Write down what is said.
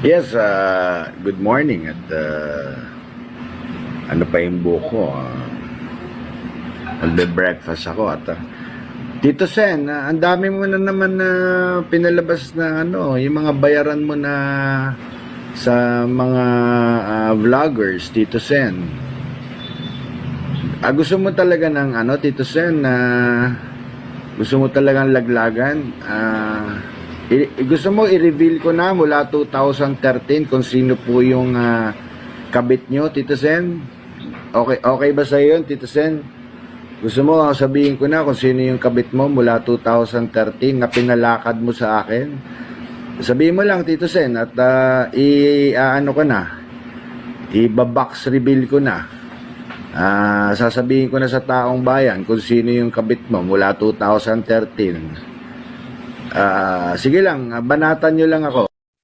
Yes, good morning at ano pa yung buko. Magbe-breakfast ako at Tito Sen, ang dami mo na naman na pinalabas na yung mga bayaran mo na sa mga vloggers, Tito Sen. Gusto mo talaga ng Tito Sen, gusto mo talagang laglagan? Gusto mo i-reveal ko na mula 2013 kung sino po yung kabit nyo, Tito Sen? Okay ba sa yun, Tito Sen? Gusto mo sabihin ko na kung sino yung kabit mo mula 2013 na pinalakad mo sa akin? Sabihin mo lang, Tito Sen, at i-box reveal ko na. Sasabihin ko na sa taong bayan kung sino yung kabit mo mula 2013. Sige lang, banatan nyo lang ako.